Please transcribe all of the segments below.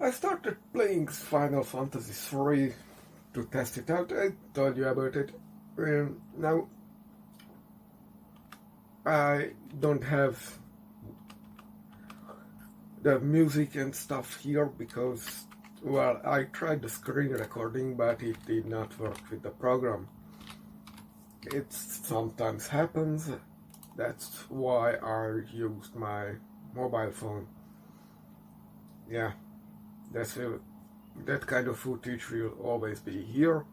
I started playing Final Fantasy 3 to test it out. I told you about it. Now, I don't have the music and stuff here because, well, I tried the screen recording, but it did not work with the program. It sometimes happens. That's why I used my mobile phone. Yeah, that kind of footage will always be here.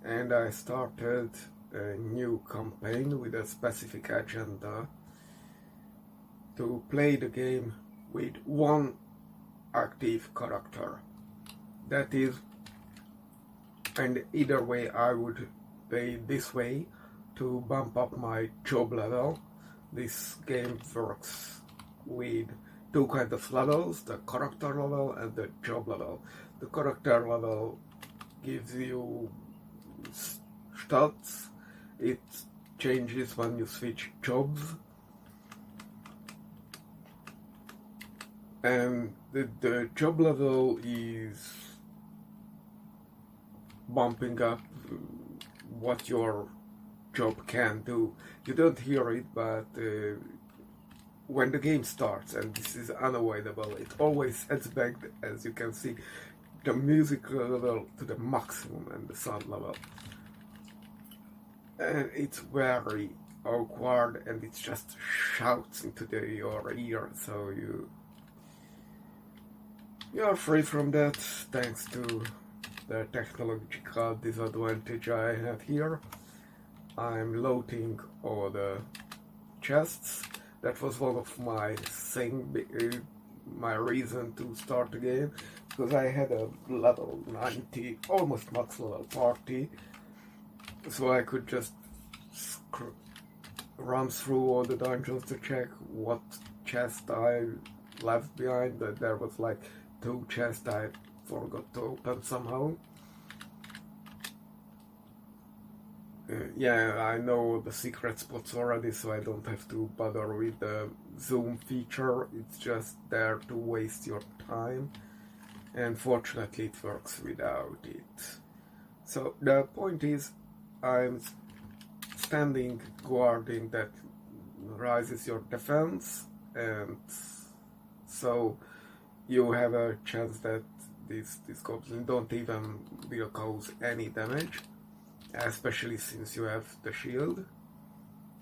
And I started a new campaign with a specific agenda to play the game with one active character. That is, and either way I would play this way to bump up my job level. This game works with two kinds of levels, the character level and the job level. The character level gives you stats. It changes when you switch jobs. And the job level is bumping up what your job can do. You don't hear it, but when the game starts, and this is unavoidable, it always sets back, as you can see, the music level to the maximum and the sound level. And it's very awkward, and it just shouts into your ear, so you're free from that thanks to the technological disadvantage I have here. I'm loading all the chests. That was one of my reason to start the game, because I had a level 90, almost max level party, so I could just run through all the dungeons to check what chest I left behind. But there was like 2 chests I forgot to open somehow. Yeah, I know the secret spots already, so I don't have to bother with the zoom feature. It's just there to waste your time, and fortunately it works without it. So the point is, I'm standing guarding that raises your defense, and so you have a chance that this goblin don't even will cause any damage, especially since you have the shield.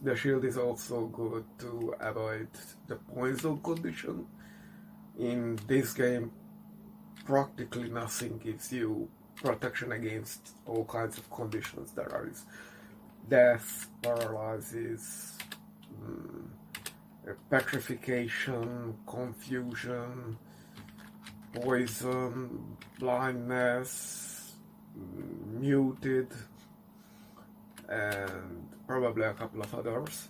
The shield is also good to avoid the poison condition. In this game, practically nothing gives you protection against all kinds of conditions. There is death, paralysis, petrification, confusion, poison, blindness, muted, and probably a couple of others.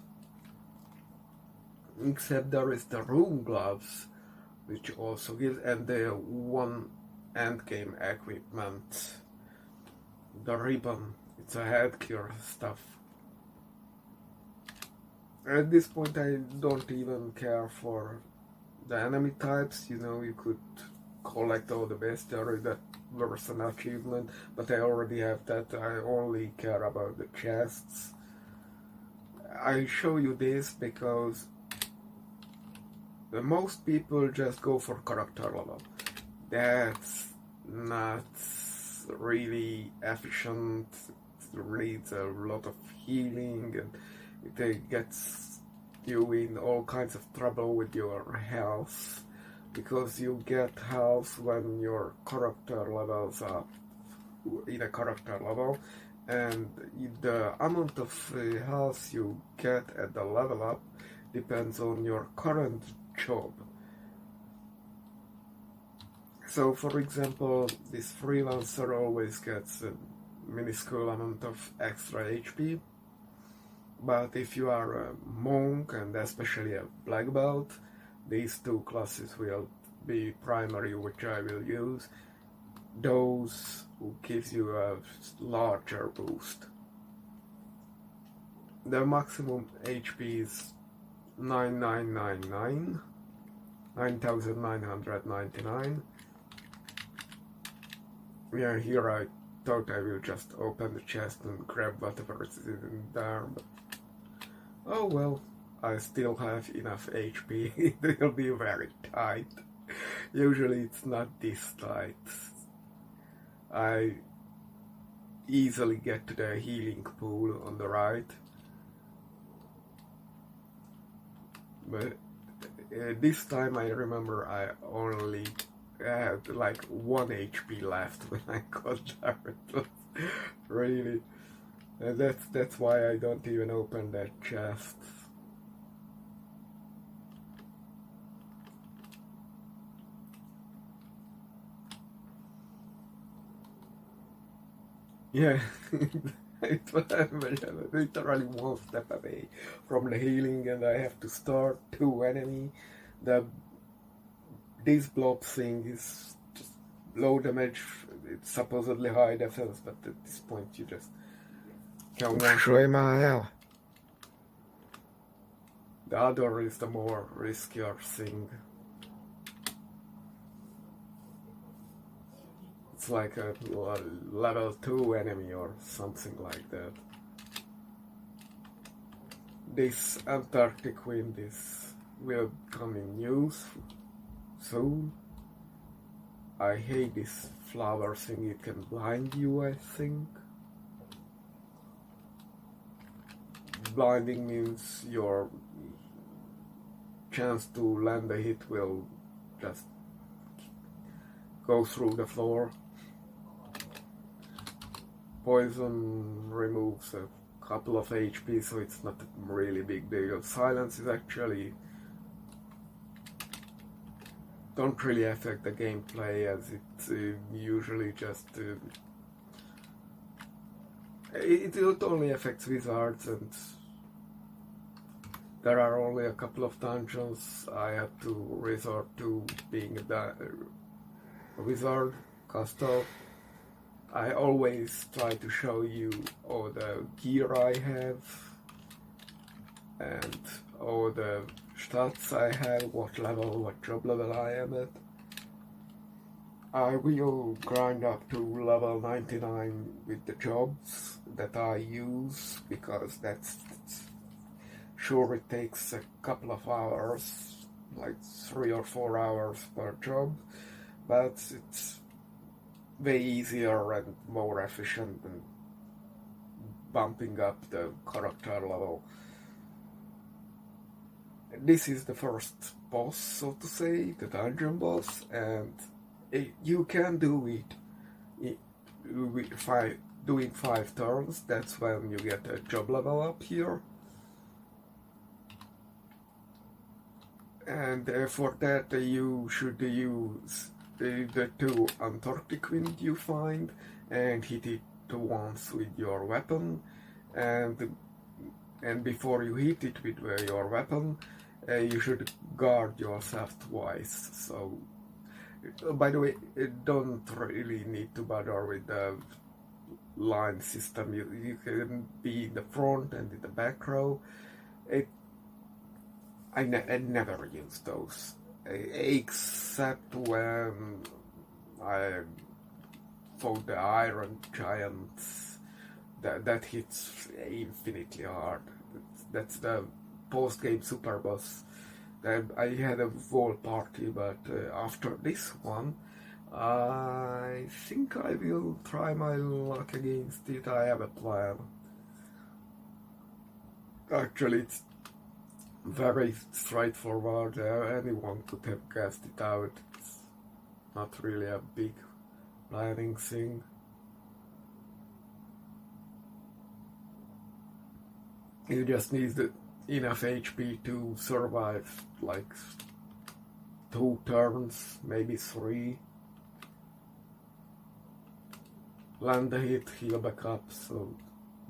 Except there is the rune gloves, which also gives, and the one endgame equipment, the ribbon. It's a headgear stuff. At this point I don't even care for the enemy types. You could collect all the bestiary, that was an achievement, but I already have that. I only care about the chests. I show you this because most people just go for character level. That's not really efficient. It needs a lot of healing, and it gets you in all kinds of trouble with your health, because you get health when your character levels up in a character level, and the amount of health you get at the level up depends on your current job. So for example, this freelancer always gets a minuscule amount of extra HP, but if you are a monk, and especially a black belt, these 2 classes will be primary, which I will use. Those who gives you a larger boost. The maximum HP is 9999, 9999. Yeah, here I thought I will just open the chest and grab whatever is in there, but oh well, I still have enough HP. It will be very tight. Usually it's not this tight. I easily get to the healing pool on the right, but this time I remember I only had like 1 HP left when I got there. It was really, that's why I don't even open that chest. Yeah, it was literally one step away from the healing, and I have to start 2 enemy. This blob thing is just low damage. It's supposedly high defense, but at this point you just can one. The other is the more riskier thing. It's like a level 2 enemy or something like that. This Antarctic wind will come in news soon. I hate this flower thing, it can blind you, I think. Blinding means your chance to land a hit will just go through the floor. Poison removes a couple of HP, so it's not a really big deal. Silence is actually don't really affect the gameplay, as it usually just it only affects wizards, and there are only a couple of dungeons I had to resort to being a wizard caster. I always try to show you all the gear I have and all the stats I have, what level, what job level I am at. I will grind up to level 99 with the jobs that I use, because that's sure it takes a couple of hours, like 3 or 4 hours per job, but it's way easier and more efficient than bumping up the character level. This is the first boss, so to say, the dungeon boss, and you can do it doing 5 turns. That's when you get a job level up here. And for that you should use the 2 Antarctic wind you find and hit it once with your weapon, and before you hit it with your weapon you should guard yourself twice. So by the way, don't really need to bother with the line system. You can be in the front and in the back row. I never use those, except when I fought the Iron Giants. That hits infinitely hard. That's the post-game super boss. I had a whole party, but after this one, I think I will try my luck against it. I have a plan. Actually, it's very straightforward. Anyone could have guessed it out. It's not really a big planning thing. You just need enough HP to survive like 2 turns, maybe 3. Land a hit, heal back up, so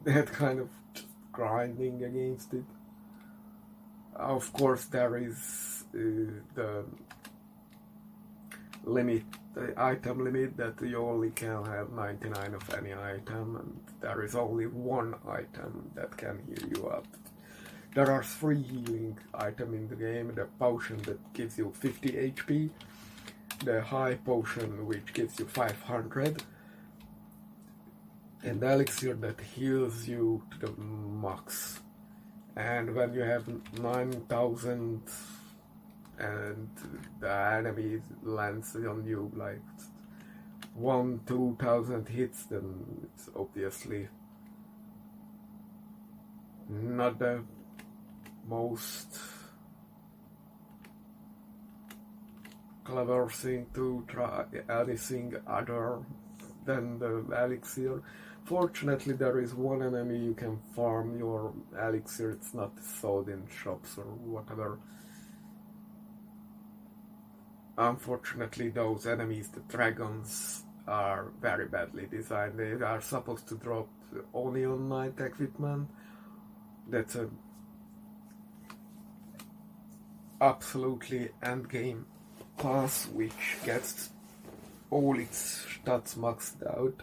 that kind of just grinding against it. Of course, there is the limit, the item limit, that you only can have 99 of any item, and there is only 1 item that can heal you up. There are 3 healing items in the game: the potion that gives you 50 HP, the high potion which gives you 500, and elixir that heals you to the max. And when you have 9,000 and the enemy lands on you like 1-2,000 hits, then it's obviously not the most clever thing to try anything other than the elixir. Fortunately, there is one enemy you can farm your elixir. It's not sold in shops or whatever. Unfortunately, those enemies, the dragons, are very badly designed. They are supposed to drop only on night equipment. That's a absolutely endgame class which gets all its stats maxed out.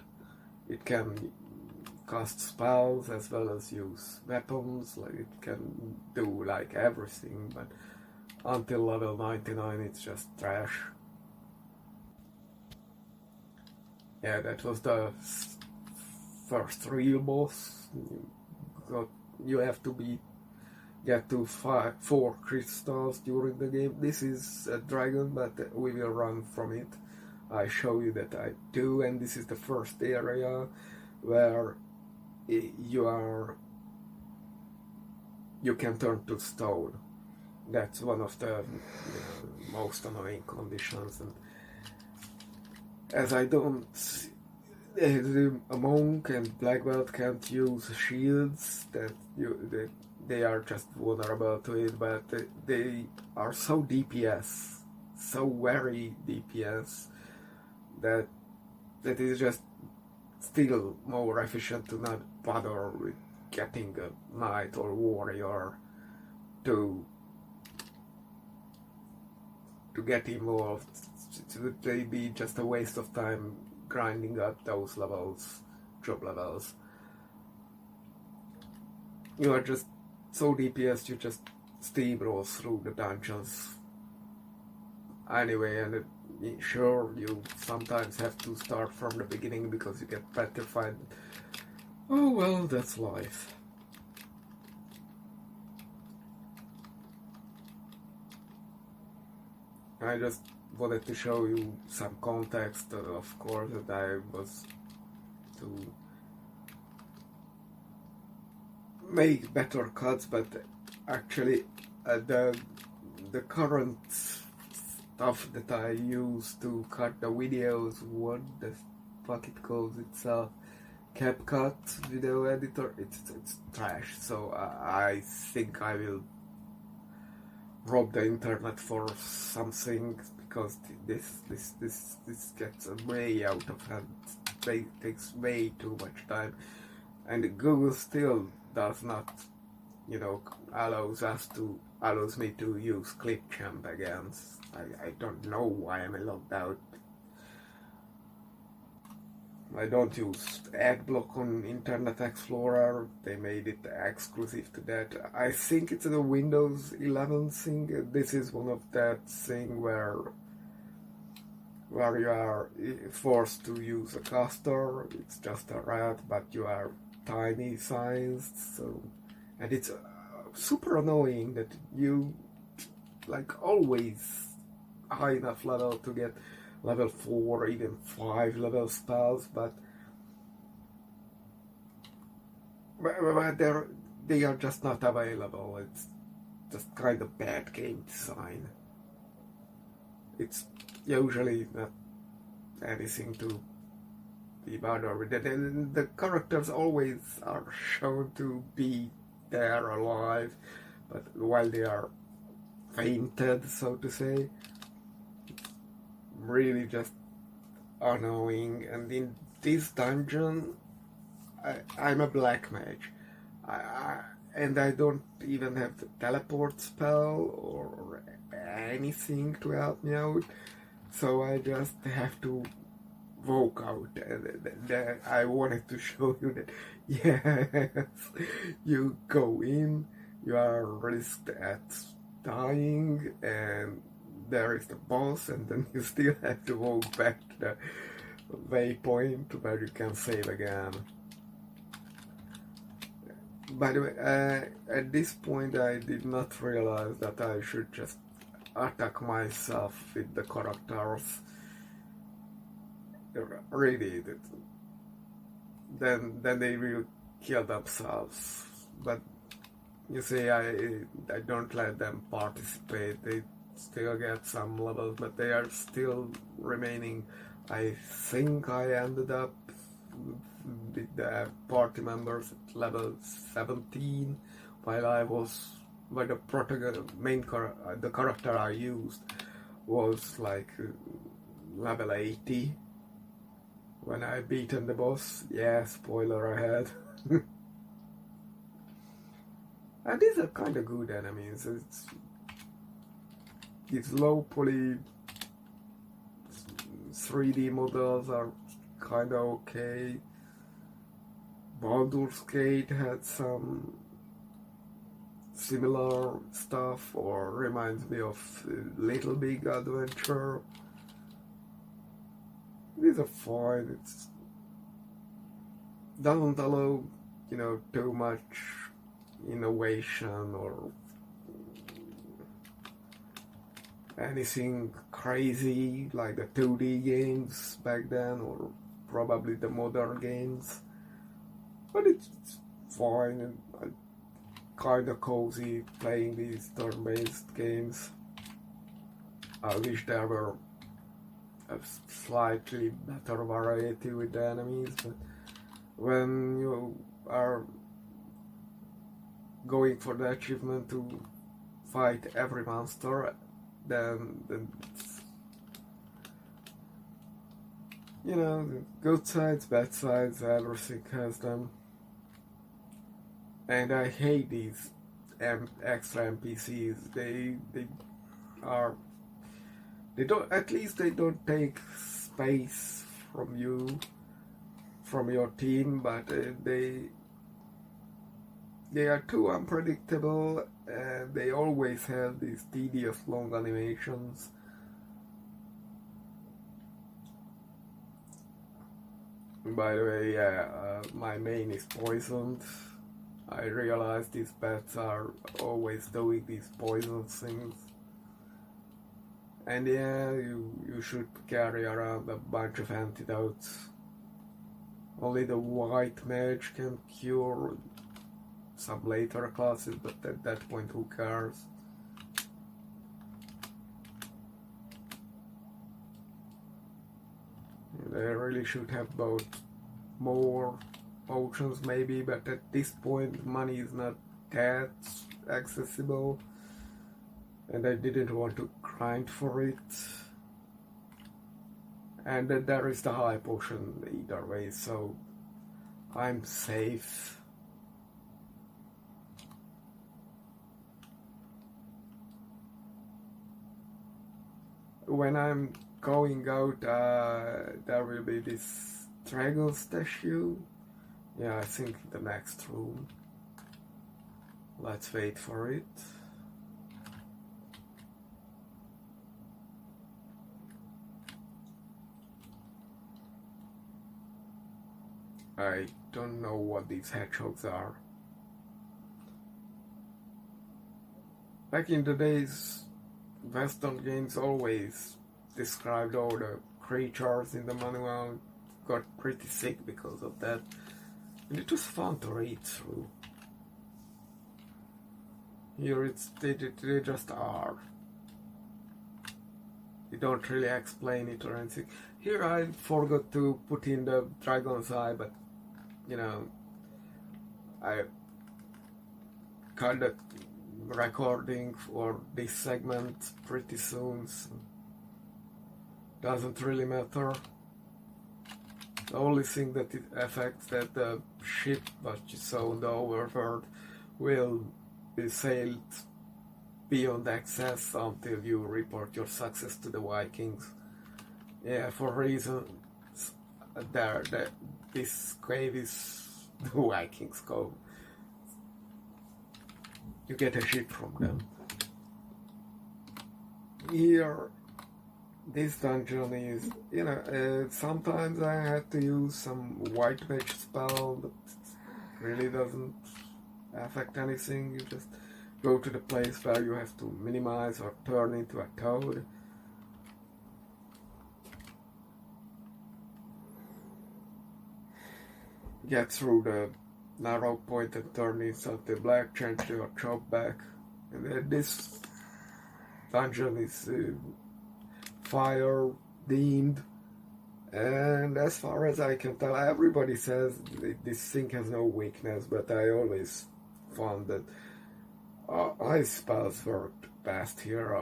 It can cast spells as well as use weapons, like it can do like everything, but until level 99 it's just trash. Yeah, that was the first real boss. You have to get to 4 crystals during the game. This is a dragon, but we will run from it. I show you that I do, and this is the first area where you can turn to stone. That's one of the most annoying conditions, and as I don't, a monk and black belt can't use shields. They are just vulnerable to it, but they are so DPS, so very DPS, that it is just still more efficient to not bother with getting a knight or warrior to get involved. It would be just a waste of time grinding up those levels, job levels. You are just so DPS, you just steamroll through the dungeons. Anyway, and sure, you sometimes have to start from the beginning because you get petrified. Oh well, that's life. I just wanted to show you some context, of course, that I was to make better cuts, but actually the current stuff that I use to cut the videos, what the fuck it calls itself, CapCut video editor, it's trash. So I think I will rob the internet for something, because this gets way out of hand. It takes way too much time, and Google still does not, allows me to use Clipchamp again. I don't know why I'm locked out. I don't use AdBlock on Internet Explorer. They made it exclusive to that. I think it's a Windows 11 thing. This is one of that thing where you are forced to use a caster. It's just a rat, but you are tiny sized. So, and it's super annoying that you always high enough level to get level 4, even 5 level spells, but they are just not available. It's just kind of bad game design. It's usually not anything to be bothered with. The characters always are shown to be there alive, but while they are fainted, so to say, really just annoying. And in this dungeon, I'm a black mage, and I don't even have the teleport spell or anything to help me out, so I just have to walk out. And I wanted to show you that yes, you go in, you are risked at dying, and there is the boss, and then you still have to walk back to the waypoint where you can save again. By the way, at this point I did not realize that I should just attack myself with the characters. Really, then they will kill themselves. But you see, I don't let them participate. They still get some levels, but they are still remaining. I think I ended up with the party members at level 17, while I was, the the character I used was like level 80 when I beaten the boss. Yeah, spoiler ahead. And these are kind of good enemies. These low poly 3D models are kind of okay. Baldur's Gate had some similar stuff, or reminds me of Little Big Adventure. These are fine. It doesn't allow, too much innovation or anything crazy like the 2D games back then, or probably the modern games. But it's fine, and kind of cozy playing these turn-based games. I wish there were a slightly better variety with the enemies, but when you are going for the achievement to fight every monster, then good sides, bad sides, everything has them. And I hate these extra NPCs. They don't, at least they don't take space from you, from your team, but they are too unpredictable, and they always have these tedious long animations. By the way, my main is poisoned. I realize these bats are always doing these poison things. And yeah, you should carry around a bunch of antidotes. Only the white mage can cure some later classes, but at that point, who cares? They really should have both more potions maybe, but at this point money is not that accessible, and I didn't want to grind for it. And then there is the high potion either way, so I'm safe. When I'm going out, there will be this dragon statue. Yeah, I think the next room. Let's wait for it. I don't know what these hedgehogs are. Back in the days, Western games always described all the creatures in the manual. Got pretty sick because of that. And it was fun to read through. Here they just are. They don't really explain it or anything. Here I forgot to put in the dragon's eye, but I cut the recording for this segment pretty soon, so doesn't really matter. The only thing that it affects that the ship that you saw in the overworld will be sailed beyond access until you report your success to the Vikings. Yeah, for reasons this cave is the Vikings' cove. You get a ship from them. Here, this dungeon is, sometimes I had to use some white mage spell, but it really doesn't affect anything. You just go to the place where you have to minimize or turn into a toad. Get through the narrow point and turn inside the black, change your job back. And this dungeon is fire themed, and as far as I can tell, everybody says this thing has no weakness, but I always found that ice spells worked best here.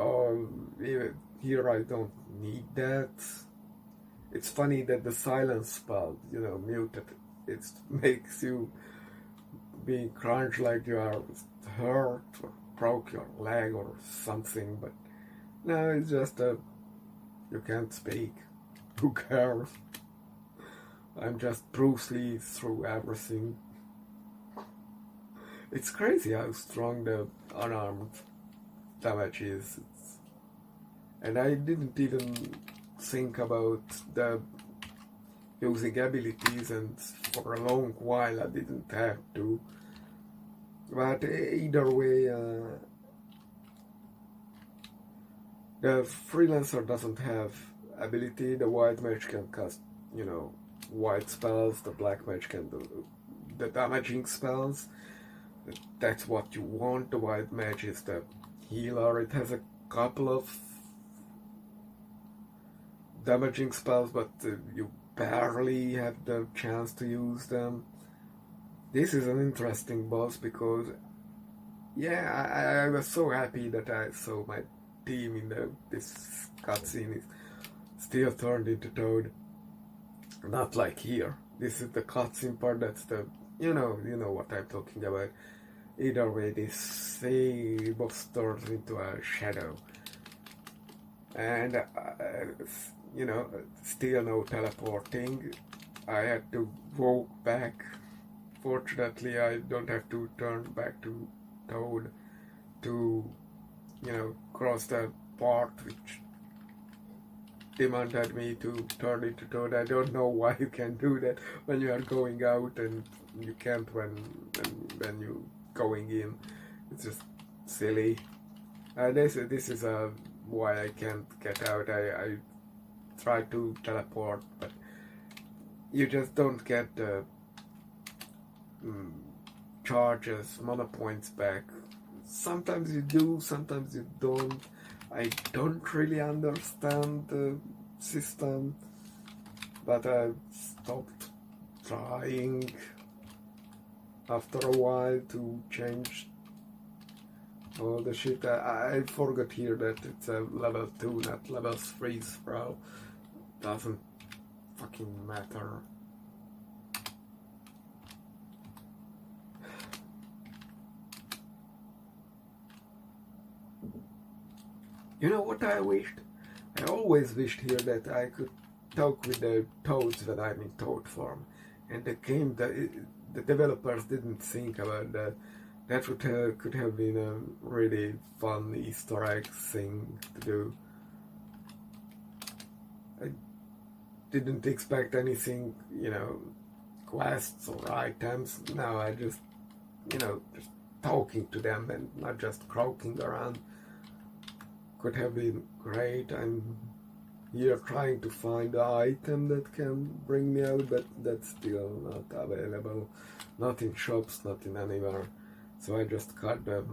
Even here I don't need that. It's funny that the silence spell, muted, it makes you being crunched like you are hurt or broke your leg or something, but no, it's just you can't speak. Who cares? I'm just Bruce Lee through everything. It's crazy how strong the unarmed damage is. And I didn't even think about the using abilities, and for a long while I didn't have to. But either way, the freelancer doesn't have ability. The white mage can cast, white spells. The black mage can do the damaging spells. That's what you want. The white mage is the healer. It has a couple of damaging spells, but you barely have the chance to use them. This is an interesting boss because, I was so happy that I saw my team in this cutscene is still turned into Toad. Not like here. This is the cutscene part. That's the you know what I'm talking about. Either way, this boss turns into a shadow, and still no teleporting. I had to walk back. Fortunately, I don't have to turn back to Toad to cross the part which demanded me to turn into Toad. I don't know why you can do that when you are going out and you can't when you going in. It's just silly. This is why I can't get out. I try to teleport, but you just don't get the charges, mana points back. Sometimes you do, sometimes you don't. I don't really understand the system, but I stopped trying after a while to change all the shit. I forgot here that it's a level 2, not level 3 spell. Doesn't fucking matter. You know what I wished? I always wished here that I could talk with the toads when I'm in toad form. And the game, the developers didn't think about that. That could have been a really fun Easter egg thing to do. I didn't expect anything, quests or items. No, I just talking to them and not just croaking around. Could have been great. I'm here trying to find the item that can bring me out, but that's still not available. Not in shops, not in anywhere. So I just cut the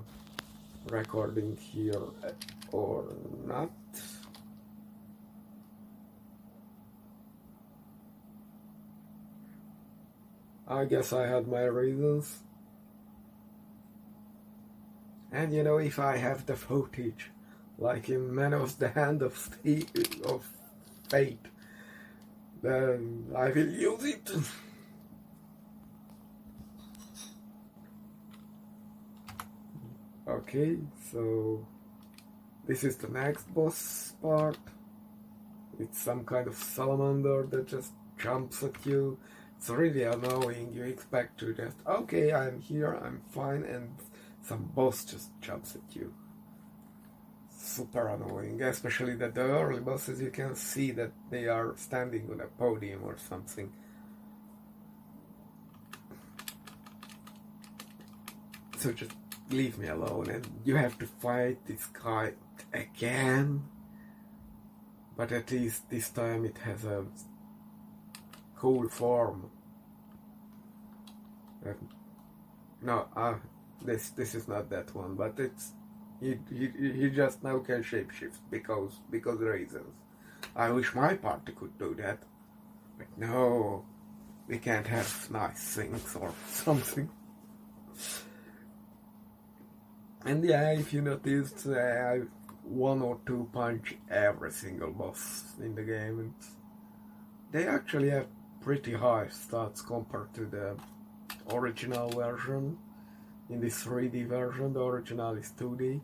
recording here or not. I guess I had my reasons. And if I have the footage, like in Manos, the Hand of Fate, then I will use it. Okay, so this is the next boss part. It's some kind of salamander that just jumps at you. It's really annoying. You expect to just, okay, I'm here, I'm fine, and some boss just jumps at you. Super annoying, especially that the early bosses, you can see that they are standing on a podium or something. So just leave me alone, and you have to fight this guy again. But at least this time it has a cool form. No, this is not that one, but it's he just now can shapeshift because reasons. I wish my party could do that, but no, we can't have nice things or something. And yeah, if you noticed, I 1 or 2 punch every single boss in the game, and they actually have pretty high stats compared to the original version. In this 3D version, the original is 2D.